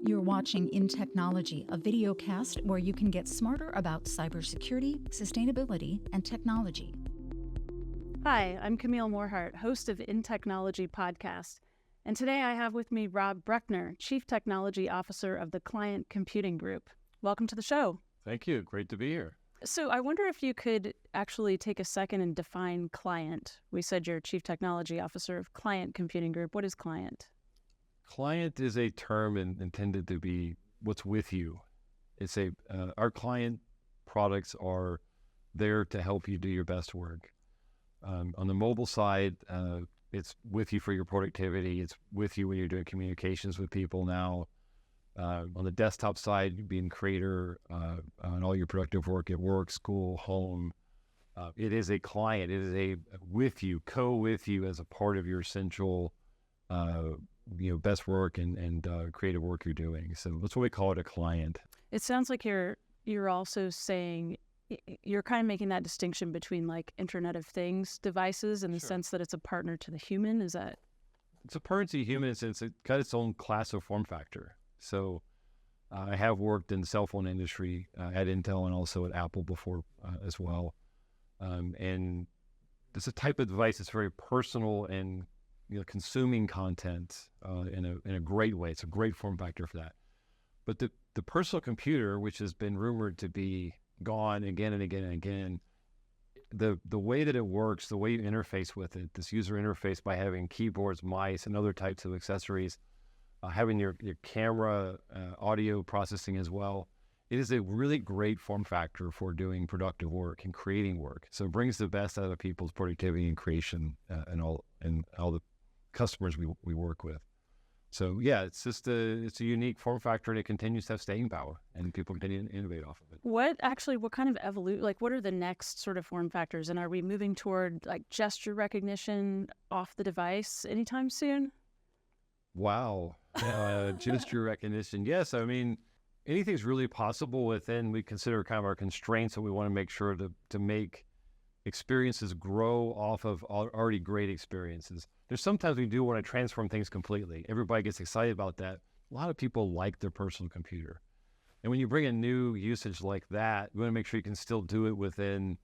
You're watching InTechnology, a video cast where you can get smarter about cybersecurity, sustainability, and technology. Hi, I'm Camille Morhardt, host of InTechnology podcast. And today I have with me Rob Bruckner, Chief Technology Officer of the Client Computing Group. Welcome to the show. Thank you. Great to be here. So I wonder if you could actually take a second and define client. We said you're Chief Technology Officer of Client Computing Group. What is client? Client is a term intended to be what's with you. It's our client products are there to help you do your best work. On the mobile side, it's with you for your productivity. It's with you when you're doing communications with people now. On the desktop side, being creator on all your productive work at work, school, home. It is a client. It is a with you, with you as a part of your essential best work and creative work you're doing. So that's what we call it, a client. It sounds like you're also saying you're kind of making that distinction between like Internet of Things devices in the sense that it's a partner to the human. Is that? It's a partner to the human since it's got its own class of form factor. So I have worked in the cell phone industry at Intel and also at Apple before as well. And it's a type of device that's very personal and consuming content in a great way. It's a great form factor for that. But the personal computer, which has been rumored to be gone again and again and again, the way that it works, the way you interface with it, this user interface by having keyboards, mice, and other types of accessories, having your camera, audio processing as well, it is a really great form factor for doing productive work and creating work. So it brings the best out of people's productivity and creation and all the customers we work with. So yeah, it's a unique form factor, and it continues to have staying power, and people continue to innovate off of it. What kind of what are the next sort of form factors, and are we moving toward like gesture recognition off the device anytime soon? Wow, gesture recognition. Yes, I mean, anything's really possible within, we consider kind of our constraints that we want to make sure to make experiences grow off of already great experiences. There's sometimes we do want to transform things completely. Everybody gets excited about that. A lot of people like their personal computer. And when you bring a new usage like that, you want to make sure you can still do it within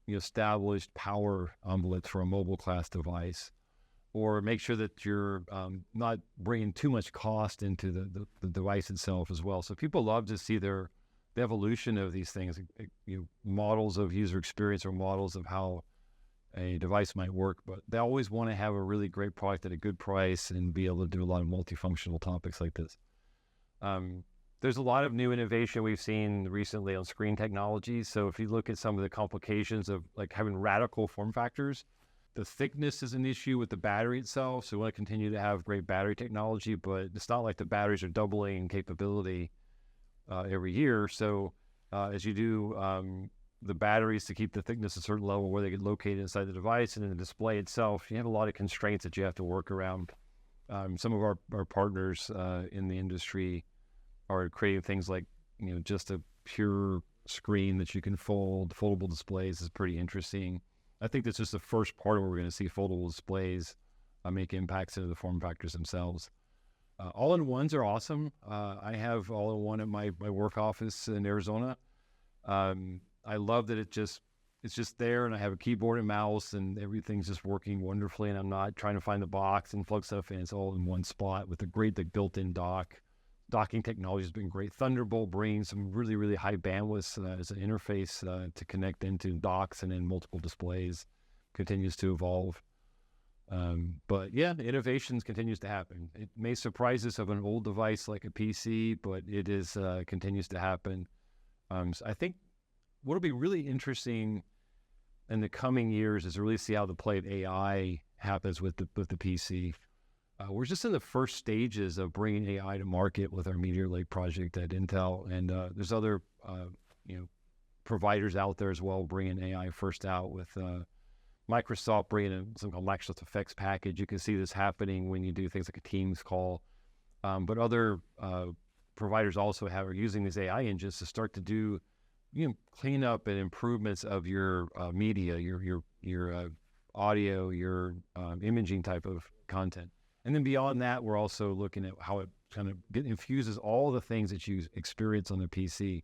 established power envelopes for a mobile class device, or make sure that you're not bringing too much cost into the device itself as well. So people love to see the evolution of these things, models of user experience or models of how a device might work, but they always want to have a really great product at a good price and be able to do a lot of multifunctional topics like this. There's a lot of new innovation we've seen recently on screen technologies. So if you look at some of the complications of like having radical form factors, the thickness is an issue with the battery itself. So we want to continue to have great battery technology, but it's not like the batteries are doubling in capability every year. So as you do the batteries to keep the thickness a certain level where they get located inside the device, and in the display itself, you have a lot of constraints that you have to work around. Some of our partners in the industry are creating things like just a pure screen that you can fold. Foldable displays is pretty interesting. I think that's just the first part of where we're going to see foldable displays make impacts into the form factors themselves. All-in-ones are awesome. I have all-in-one at my work office in Arizona. I love that it's just there, and I have a keyboard and mouse, and everything's just working wonderfully, and I'm not trying to find the box and plug stuff in. It's all in one spot with a great built-in dock. Docking technology has been great. Thunderbolt brings some really, really high bandwidth as an interface to connect into docks and then multiple displays. Continues to evolve. But yeah, innovations continues to happen. It may surprise us of an old device like a PC, but it is continues to happen. So I think what'll be really interesting in the coming years is to really see how the play of AI happens with the PC. We're just in the first stages of bringing AI to market with our Meteor Lake project at Intel, and there's other providers out there as well bringing AI first out with Microsoft bringing in something called Microsoft Effects Package. You can see this happening when you do things like a Teams call, but other providers also are using these AI engines to start to do cleanup and improvements of your media, your audio, your imaging type of content. And then beyond that, we're also looking at how it kind of infuses all the things that you experience on the PC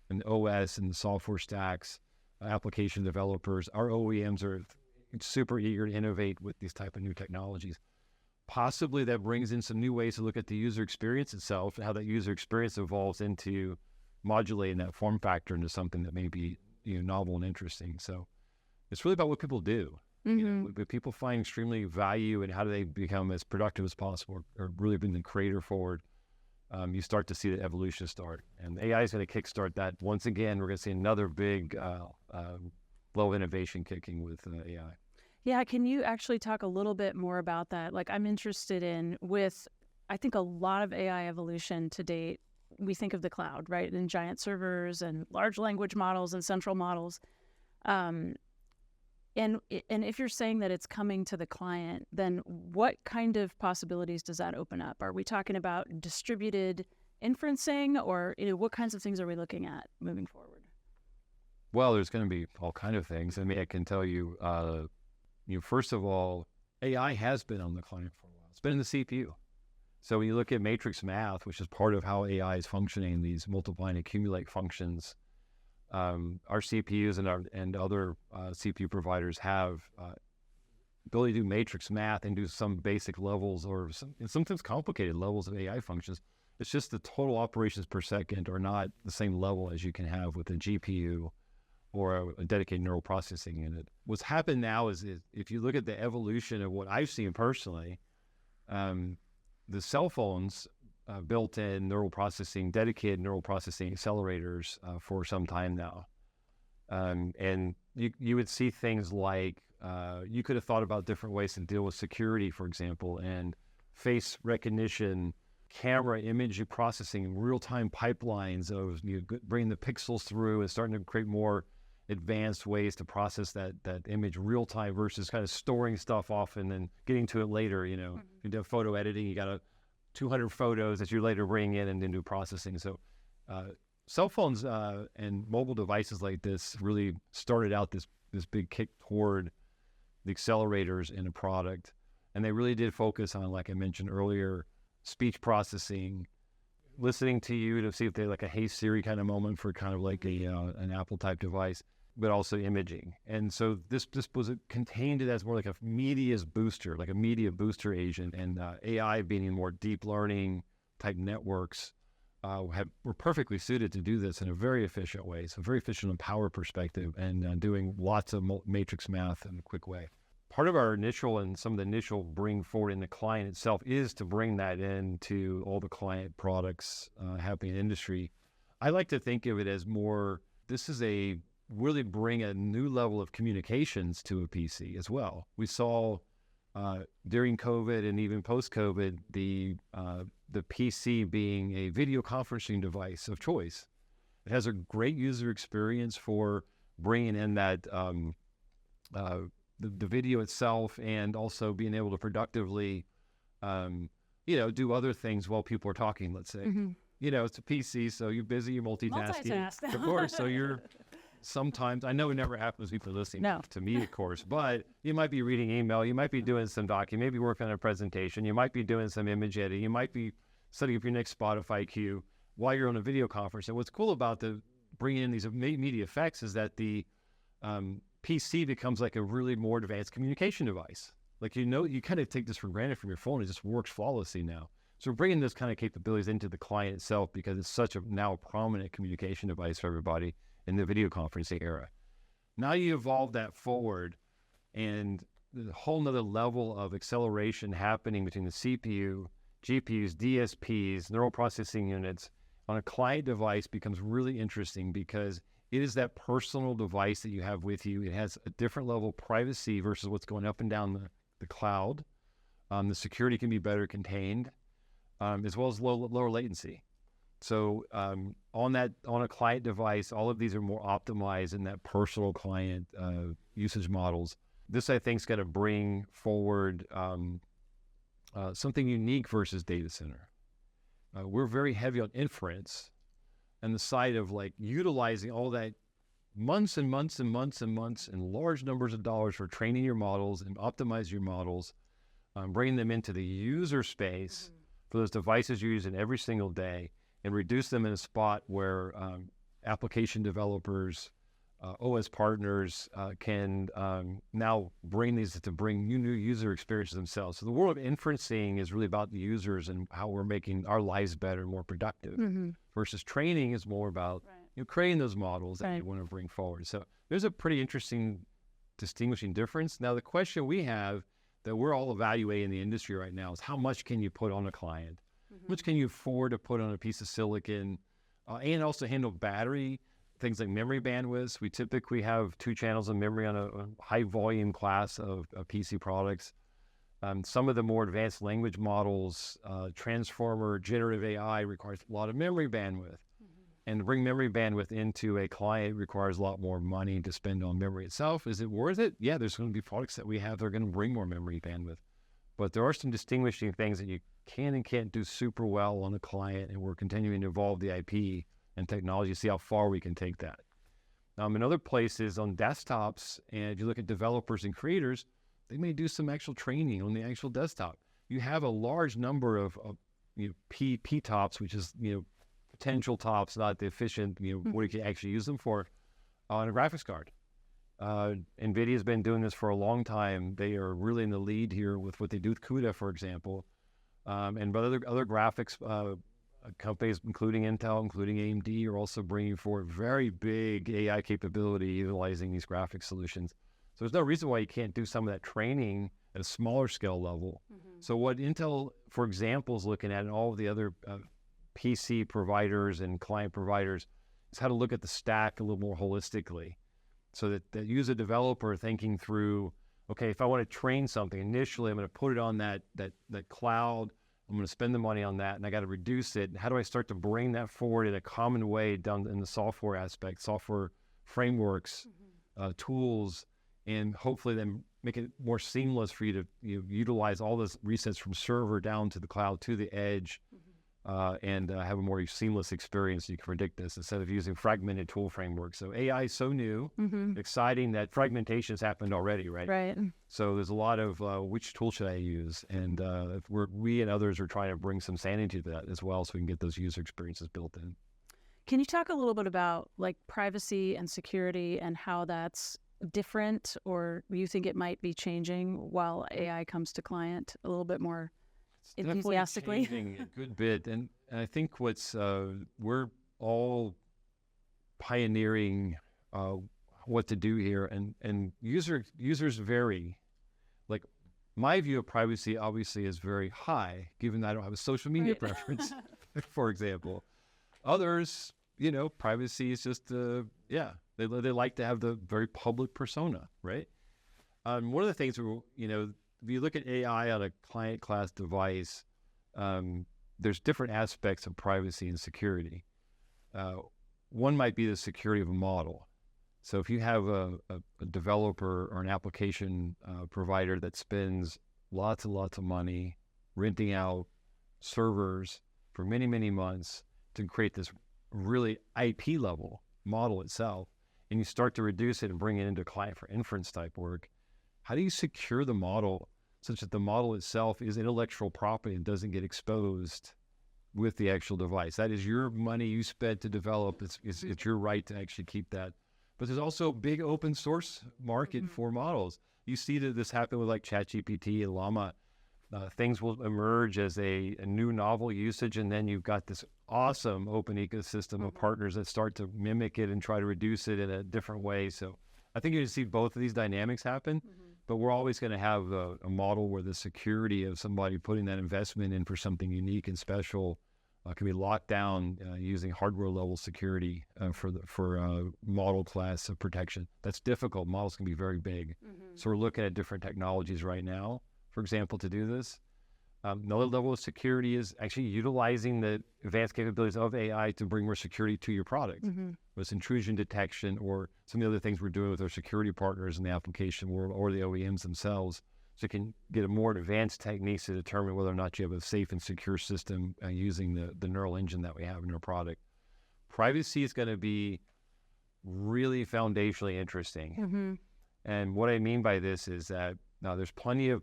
and the OS and the software stacks, application developers. Our OEMs are super eager to innovate with these type of new technologies. Possibly that brings in some new ways to look at the user experience itself and how that user experience evolves into modulating that form factor into something that may be novel and interesting. So it's really about what people do. What people find extremely value and how do they become as productive as possible or really bring the creator forward. You start to see the evolution start. And AI is going to kickstart that. Once again, we're going to see another big flow of innovation kicking with AI. Yeah, can you actually talk a little bit more about that? Like, I'm interested in I think a lot of AI evolution to date, we think of the cloud, right? And giant servers and large language models and central models. And if you're saying that it's coming to the client, then what kind of possibilities does that open up? Are we talking about distributed inferencing, or what kinds of things are we looking at moving forward? Well, there's going to be all kinds of things. I mean, I can tell you, first of all, AI has been on the client for a while. It's been in the CPU. So when you look at matrix math, which is part of how AI is functioning, these multiply and accumulate functions, our CPUs and other CPU providers have ability to do matrix math and do some basic levels or sometimes complicated levels of AI functions. It's just the total operations per second are not the same level as you can have with a GPU or a dedicated neural processing unit. What's happened now is if you look at the evolution of what I've seen personally, the cell phones built in dedicated neural processing accelerators for some time now. And you would see things like, you could have thought about different ways to deal with security, for example, and face recognition, camera image processing, real-time pipelines of bringing the pixels through and starting to create more advanced ways to process that image real time versus kind of storing stuff off and then getting to it later. You do photo editing, you got 200 photos that you later bring in and then do processing. So cell phones and mobile devices like this really started out this big kick toward the accelerators in a product. And they really did focus on, like I mentioned earlier, speech processing, listening to you to see if they like a Hey Siri kind of moment for kind of like an Apple type device, but also imaging. And so this was contained it as more like a media booster agent, and AI being in more deep learning type networks were perfectly suited to do this in a very efficient way. So very efficient from a power perspective and doing lots of matrix math in a quick way. Part of our some of the initial bring forward in the client itself is to bring that into all the client products happening in the industry. I like to think of it as more, this is really bring a new level of communications to a PC as well. We saw during COVID and even post-COVID, the PC being a video conferencing device of choice. It has a great user experience for bringing in that the video itself, and also being able to productively, do other things while people are talking, let's say. Mm-hmm. It's a PC, so you're busy, you're multitasking. Multitask. Of course, so you're sometimes, I know it never happens to people listening to me, of course, but you might be reading email, you might be doing some document, maybe working on a presentation, you might be doing some image editing, you might be setting up your next Spotify queue while you're on a video conference. And what's cool about bringing in these media effects is that the PC becomes like a really more advanced communication device. Like, you kind of take this for granted from your phone. It just works flawlessly now. So we're bringing this kind of capabilities into the client itself because it's such a now prominent communication device for everybody in the video conferencing era. Now you evolve that forward, and there's a whole nother level of acceleration happening between the CPU, GPUs, DSPs, neural processing units on a client device becomes really interesting because it is that personal device that you have with you. It has a different level of privacy versus what's going up and down the cloud. The security can be better contained, as well as lower latency. So on a client device, all of these are more optimized in that personal client usage models. This, I think, is going to bring forward something unique versus data center. We're very heavy on inference and the side of like utilizing all that months and months and months and months and large numbers of dollars for training your models and optimize your models, bringing them into the user space for those devices you're using every single day and reduce them in a spot where application developers, OS partners can now bring these to bring new user experiences themselves. So the world of inferencing is really about the users and how we're making our lives better and more productive. Versus training is more about creating those models that you want to bring forward. So there's a pretty interesting distinguishing difference. Now the question we have that we're all evaluating in the industry right now is how much can you put on a client? How much can you afford to put on a piece of silicon and also handle battery? Things like memory bandwidths. We typically have 2 channels of memory on a high volume class of PC products. Some of the more advanced language models, transformer, generative AI requires a lot of memory bandwidth. And to bring memory bandwidth into a client requires a lot more money to spend on memory itself. Is it worth it? Yeah, there's going to be products that we have that are going to bring more memory bandwidth. But there are some distinguishing things that you can and can't do super well on a client, and we're continuing to evolve the IP and technology to see how far we can take that. In other places on desktops, and if you look at developers and creators, they may do some actual training on the actual desktop. You have a large number of P tops, which is potential tops, not the efficient what you can actually use them for, on a graphics card. NVIDIA has been doing this for a long time. They are really in the lead here with what they do with CUDA, for example, and but other graphics companies, including Intel, including AMD, are also bringing forward very big AI capability utilizing these graphics solutions. So there's no reason why you can't do some of that training at a smaller scale level. So what Intel, for example, is looking at, and all of the other PC providers and client providers, is how to look at the stack a little more holistically. So that you as a developer thinking through, okay, if I want to train something, initially I'm going to put it on that cloud. I'm going to spend the money on that, and I got to reduce it. How do I start to bring that forward in a common way done in the software aspect, software frameworks, tools, and hopefully then make it more seamless for you to utilize all those resets from server down to the cloud to the edge, and have a more seamless experience. You can predict this instead of using fragmented tool frameworks. So AI is so new, exciting that fragmentation has happened already, right? Right. So there's a lot of which tool should I use? And we and others are trying to bring some sanity to that as well, so we can get those user experiences built in. Can you talk a little bit about like privacy and security and how that's different, or you think it might be changing while AI comes to client a little bit more enthusiastically? Definitely changing a good bit, and I think what's we're all pioneering what to do here, and users vary. Like my view of privacy obviously is very high, given that I don't have a social media preference, for example. Others, privacy is just they like to have the very public persona, right? One of the things if you look at AI on a client class device, there's different aspects of privacy and security. One might be the security of a model. So if you have a developer or an application provider that spends lots and lots of money renting out servers for many, many months to create this really IP level model itself, and you start to reduce it and bring it into client for inference type work, how do you secure the model such that the model itself is intellectual property and doesn't get exposed with the actual device? That is your money you spent to develop. It's your right to actually keep that. But there's also a big open source market for models. You see that this happen with like ChatGPT and Llama. Things will emerge as a new novel usage, and then you've got this awesome open ecosystem of partners that start to mimic it and try to reduce it in a different way. So I think you're going to see both of these dynamics happen, but we're always going to have a model where the security of somebody putting that investment in for something unique and special can be locked down using hardware level security for model class of protection. That's difficult. Models can be very big. So we're looking at different technologies right now, for example, to do this. Another level of security is actually utilizing the advanced capabilities of AI to bring more security to your product. Whether it's intrusion detection or some of the other things we're doing with our security partners in the application world or the OEMs themselves, so you can get a more advanced techniques to determine whether or not you have a safe and secure system using the neural engine that we have in our product. Privacy is going to be really foundationally interesting. And what I mean by this is that now there's plenty of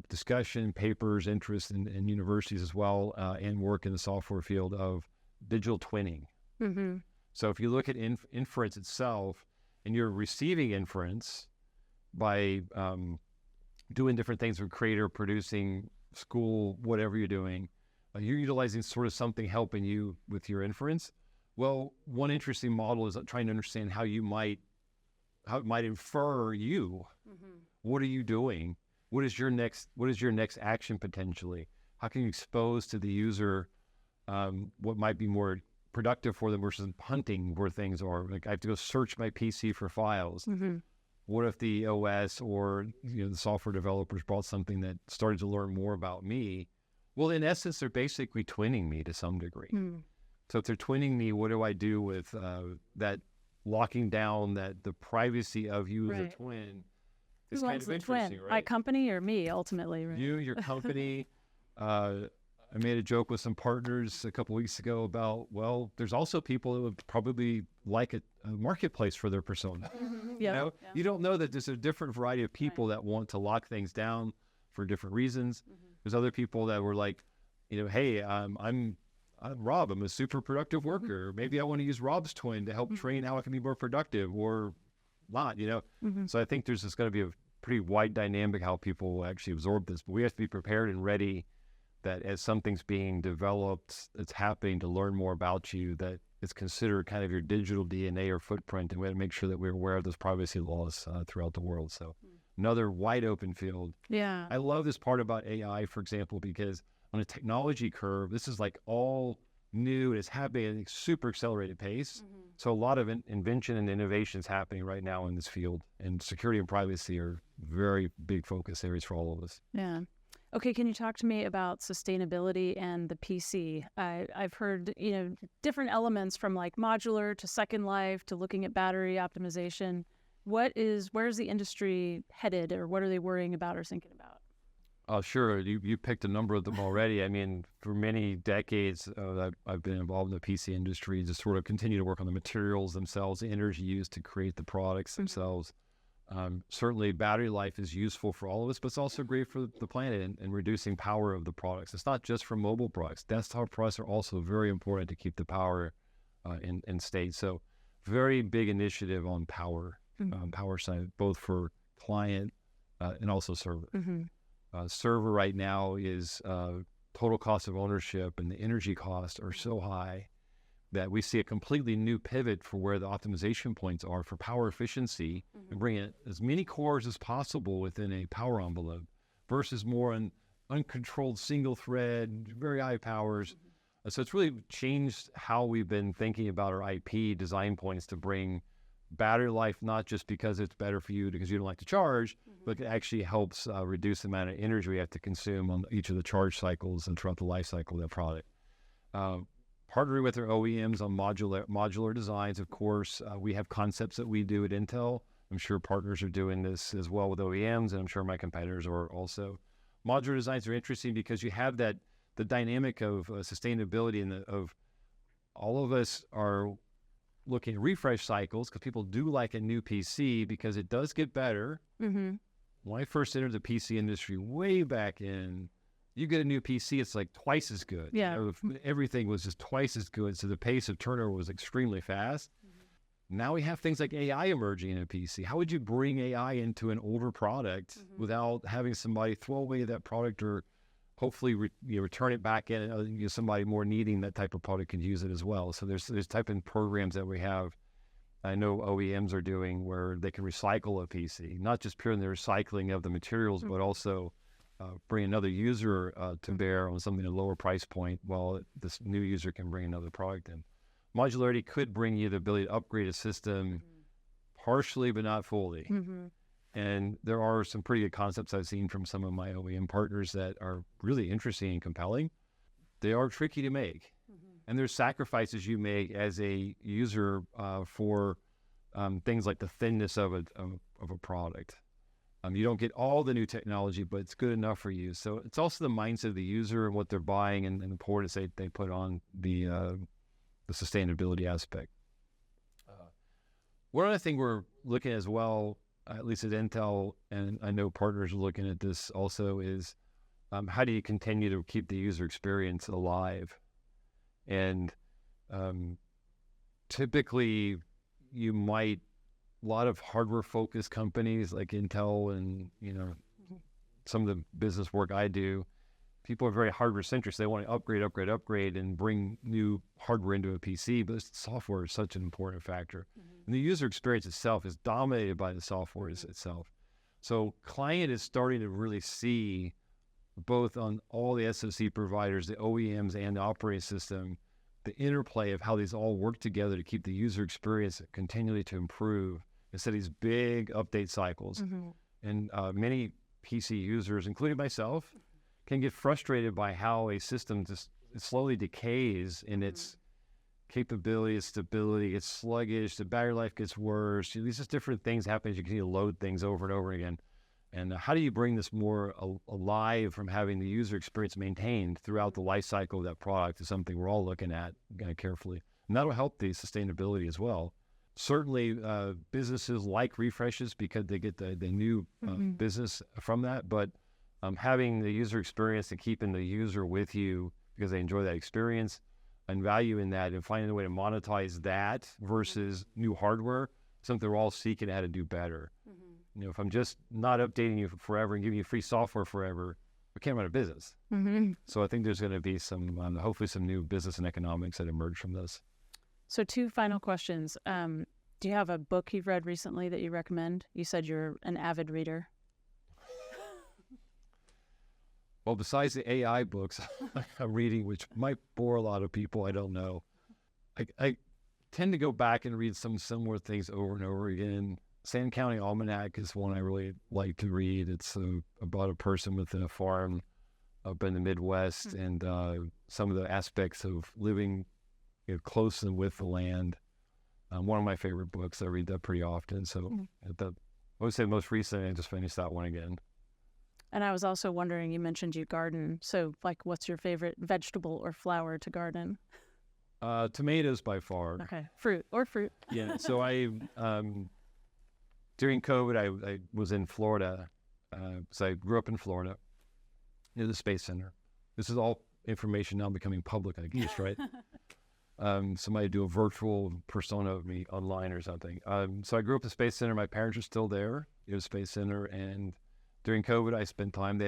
discussion, papers, interest in universities as well, and work in the software field of digital twinning. Mm-hmm. So if you look at inference itself, and you're receiving inference by doing different things with creator, producing, school, whatever you're doing, you're utilizing sort of something helping you with your inference. Well, one interesting model is trying to understand how it might infer you. Mm-hmm. What are you doing? What is your next action potentially? How can you expose to the user what might be more productive for them versus hunting where things are? Like, I have to go search my PC for files. Mm-hmm. What if the OS or the software developers brought something that started to learn more about me? Well, in essence, they're basically twinning me to some degree. Mm. So if they're twinning me, what do I do with that locking down the privacy of you as a twin? It's kind of interesting, twin? right? My company or me, ultimately, right? You, your company. I made a joke with some partners a couple weeks ago about, well, there's also people that would probably like a marketplace for their persona. Mm-hmm. Yeah. You don't know that there's a different variety of people that want to lock things down for different reasons. Mm-hmm. There's other people that were like, hey, I'm Rob, I'm a super productive worker. Maybe I want to use Rob's twin to help train how I can be more productive or not, Mm-hmm. So I think there's just going to be a pretty wide dynamic how people will actually absorb this, but we have to be prepared and ready that as something's being developed, it's happening to learn more about you, that it's considered kind of your digital DNA or footprint, and we have to make sure that we're aware of those privacy laws throughout the world. So another wide open field. Yeah. I love this part about AI, for example, because on a technology curve, this is like all new. It's happening at a super accelerated pace. Mm-hmm. So a lot of invention and innovation is happening right now in this field, and security and privacy are very big focus areas for all of us. Yeah. Okay, can you talk to me about sustainability and the PC? I've heard, different elements from like modular to Second Life to looking at battery optimization. Where's the industry headed, or what are they worrying about or thinking about? Oh, sure. You picked a number of them already. I mean, for many decades, I've been involved in the PC industry to sort of continue to work on the materials themselves, the energy used to create the products themselves. Certainly, battery life is useful for all of us, but it's also great for the planet and reducing power of the products. It's not just for mobile products. Desktop products are also very important to keep the power in state. So very big initiative on power, power side, both for client and also server. Mm-hmm. Server right now is total cost of ownership and the energy costs are so high that we see a completely new pivot for where the optimization points are for power efficiency and bring in as many cores as possible within a power envelope versus more an uncontrolled single thread, very high powers. So it's really changed how we've been thinking about our IP design points to bring battery life, not just because it's better for you because you don't like to charge, but it actually helps reduce the amount of energy we have to consume on each of the charge cycles and throughout the life cycle of that product. Partnering with our OEMs on modular designs, of course. We have concepts that we do at Intel. I'm sure partners are doing this as well with OEMs, and I'm sure my competitors are also. Modular designs are interesting because you have the dynamic of sustainability and of all of us are looking at refresh cycles because people do like a new PC because it does get better. Mm-hmm. When I first entered the PC industry way back in, you get a new PC, it's like twice as good. Yeah. Everything was just twice as good. So the pace of turnover was extremely fast. Now we have things like AI emerging in a PC. How would you bring AI into an older product without having somebody throw away that product or hopefully return it back in and somebody more needing that type of product can use it as well. So there's type of programs that we have. I know OEMs are doing where they can recycle a PC, not just purely the recycling of the materials, but also bring another user to bear on something at a lower price point while this new user can bring another product in. Modularity could bring you the ability to upgrade a system partially, but not fully. And there are some pretty good concepts I've seen from some of my OEM partners that are really interesting and compelling. They are tricky to make. And there's sacrifices you make as a user for things like the thinness of a product. You don't get all the new technology, but it's good enough for you. So it's also the mindset of the user and what they're buying and the importance they put on the sustainability aspect. One other thing we're looking at as well, at least at Intel, and I know partners are looking at this also, is how do you continue to keep the user experience alive? And typically, a lot of hardware-focused companies like Intel and, some of the business work I do, people are very hardware-centric. So they want to upgrade, and bring new hardware into a PC, but software is such an important factor. And the user experience itself is dominated by the software itself. So client is starting to really see, both on all the SoC providers, the OEMs, and the operating system, the interplay of how these all work together to keep the user experience continually to improve instead of these big update cycles. And many PC users, including myself, can get frustrated by how a system just slowly decays in its capability, its stability, it's sluggish, the battery life gets worse. These just different things happen as you continue to load things over and over again. And how do you bring this more alive from having the user experience maintained throughout the life cycle of that product is something we're all looking at kind of carefully. And that'll help the sustainability as well. Certainly, businesses like refreshes because they get the new business from that. But having the user experience and keeping the user with you because they enjoy that experience and value in that, and finding a way to monetize that versus new hardware, something we're all seeking how to do better. If I'm just not updating you forever and giving you free software forever, we can't run a business. So I think there's going to be hopefully some new business and economics that emerge from this. So 2 final questions. Do you have a book you've read recently that you recommend? You said you're an avid reader. Well, besides the AI books I'm reading, which might bore a lot of people, I don't know. I tend to go back and read some similar things over and over again. Sand County Almanac is one I really like to read. It's about a person within a farm up in the Midwest and some of the aspects of living close and with the land. One of my favorite books. I read that pretty often. So I would say most recently, I just finished that one again. And I was also wondering, you mentioned you garden. So what's your favorite vegetable or flower to garden? Tomatoes by far. Okay. Fruit. Yeah. So during COVID, I was in Florida. So I grew up in Florida near the Space Center. This is all information now becoming public, I guess, right? Somebody do a virtual persona of me online or something. So I grew up at the Space Center. My parents are still there at the Space Center. And during COVID, I spent time.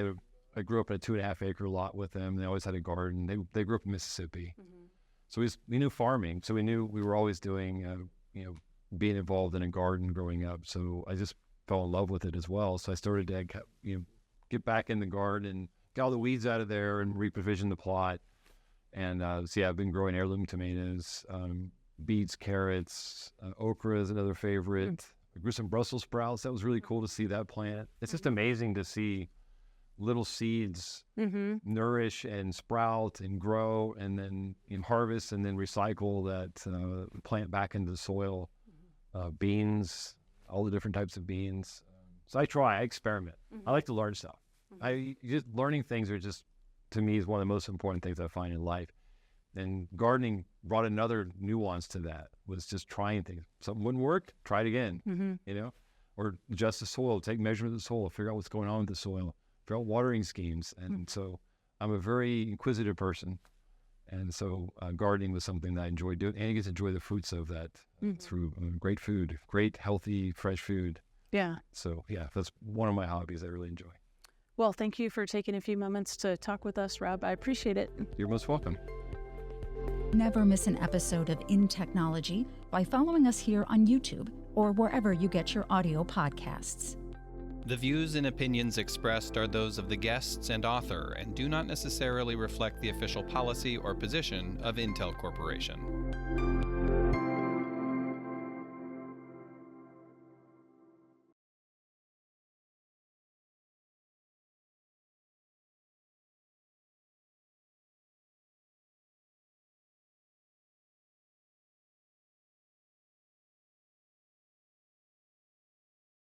I grew up in a 2.5 acre lot with them. They always had a garden. They grew up in Mississippi. So we knew farming. So we knew we were always doing, being involved in a garden growing up. So I just fell in love with it as well. So I started to, get back in the garden, get all the weeds out of there and reprovision the plot. And I've been growing heirloom tomatoes, beets, carrots, okra is another favorite. I grew some Brussels sprouts. That was really cool to see that plant. It's just amazing to see little seeds nourish and sprout and grow and then harvest and then recycle that plant back into the soil. Beans, all the different types of beans. So I experiment. I like to learn stuff. Learning things are just, to me, is one of the most important things I find in life. And gardening brought another nuance to that, was just trying things. Something wouldn't work, try it again, or adjust the soil, take measurement of the soil, figure out what's going on with the soil, figure out watering schemes. And so I'm a very inquisitive person. And so gardening was something that I enjoyed doing, and you get to enjoy the fruits of that through great food, great, healthy, fresh food. Yeah. So, that's one of my hobbies I really enjoy. Well, thank you for taking a few moments to talk with us, Rob. I appreciate it. You're most welcome. Never miss an episode of InTechnology by following us here on YouTube or wherever you get your audio podcasts. The views and opinions expressed are those of the guests and author and do not necessarily reflect the official policy or position of Intel Corporation.